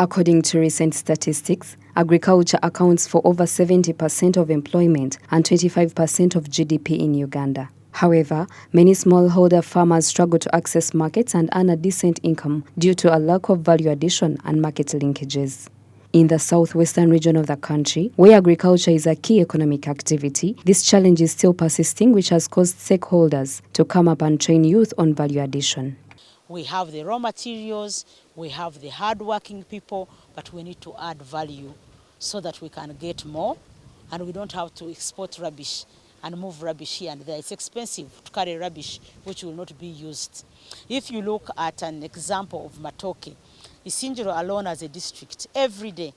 According to recent statistics, agriculture accounts for over 70% of employment and 25% of GDP in Uganda. However, many smallholder farmers struggle to access markets and earn a decent income due to a lack of value addition and market linkages. In the southwestern region of the country, where agriculture is a key economic activity, this challenge is still persisting, which has caused stakeholders to come up and train youth on value addition. We have the raw materials, we have the hard-working people, but we need to add value so that we can get more and we don't have to export rubbish and move rubbish here and there. It's expensive to carry rubbish which will not be used. If you look at an example of Matoke, Isinjiro alone as a district every day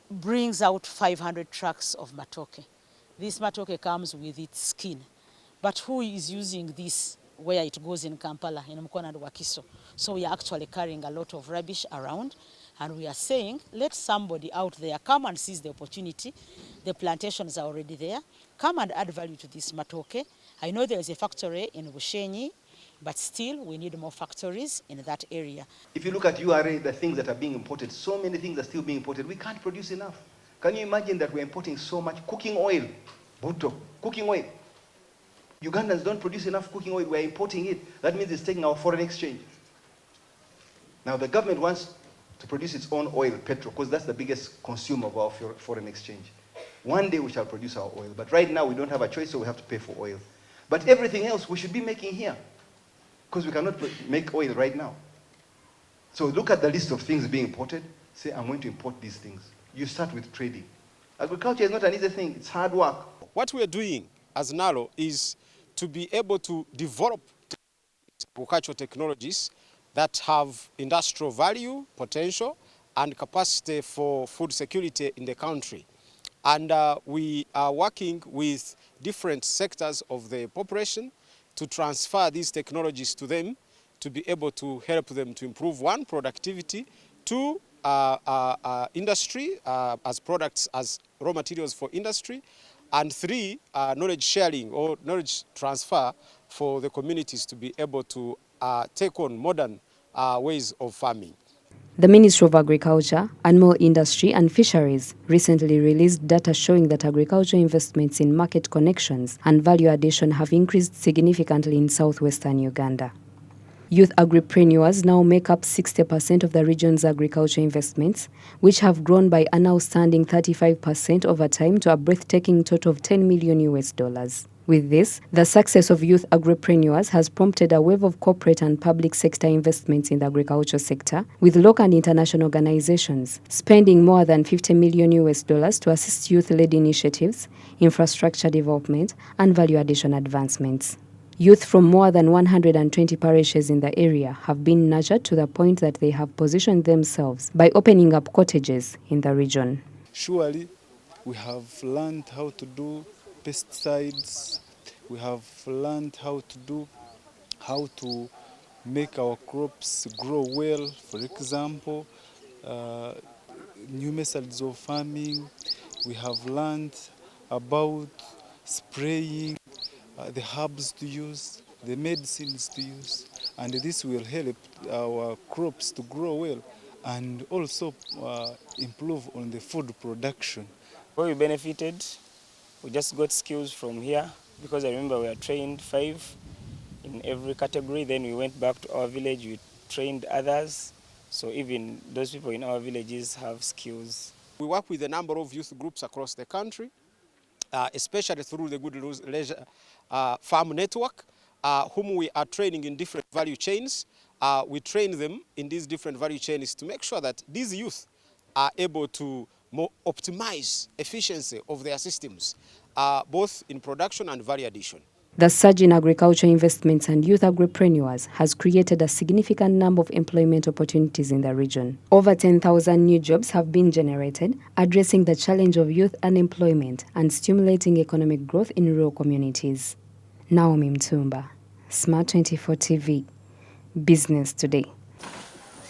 brings out 500 trucks of Matoke. This Matoke comes with its skin, but who is using this where it goes in Kampala, in Mukona and Wakiso? So we are actually carrying a lot of rubbish around, and we are saying, let somebody out there come and seize the opportunity. The plantations are already there. Come and add value to this Matoke. I know there is a factory in Bushenyi, but still we need more factories in that area. If you look at URA, the things that are being imported, so many things are still being imported. We can't produce enough. Can you imagine that we're importing so much cooking oil? Buto, cooking oil. Ugandans don't produce enough cooking oil, we're importing it. That means it's taking our foreign exchange. Now the government wants to produce its own oil, petrol, because that's the biggest consumer of our foreign exchange. One day we shall produce our oil, but right now we don't have a choice, so we have to pay for oil. But everything else we should be making here, because we cannot make oil right now. So look at the list of things being imported, say I'm going to import these things. You start with trading. Agriculture is not an easy thing, it's hard work. What we are doing as NALO is to be able to develop agricultural technologies that have industrial value, potential, and capacity for food security in the country. And we are working with different sectors of the population to transfer these technologies to them to be able to help them to improve, one, productivity, two, industry as products, as raw materials for industry, and three, knowledge sharing or knowledge transfer for the communities to be able to take on modern ways of farming. The Ministry of Agriculture, Animal Industry and Fisheries recently released data showing that agriculture investments in market connections and value addition have increased significantly in southwestern Uganda. Youth agripreneurs now make up 60% of the region's agriculture investments, which have grown by an outstanding 35% over time to a breathtaking total of $10 million. With this, the success of youth agripreneurs has prompted a wave of corporate and public sector investments in the agriculture sector, with local and international organizations spending more than $50 million to assist youth-led initiatives, infrastructure development, and value addition advancements. Youth from more than 120 parishes in the area have been nurtured to the point that they have positioned themselves by opening up cottages in the region. Surely, we have learned how to do pesticides. We have learned how to make our crops grow well. For example, new methods of farming. We have learned about spraying, the herbs to use, the medicines to use, and this will help our crops to grow well and also improve on the food production. Where we benefited, we just got skills from here, because I remember we were trained 5 in every category. Then we went back to our village, we trained others, so even those people in our villages have skills. We work with a number of youth groups across the country, especially through the Good Leisure Farm Network, whom we are training in different value chains. We train them in these different value chains to make sure that these youth are able to more optimize efficiency of their systems, both in production and value addition. The surge in agriculture investments and youth agripreneurs has created a significant number of employment opportunities in the region. Over 10,000 new jobs have been generated, addressing the challenge of youth unemployment and stimulating economic growth in rural communities. Naomi Mutumba, Smart24 TV, Business Today.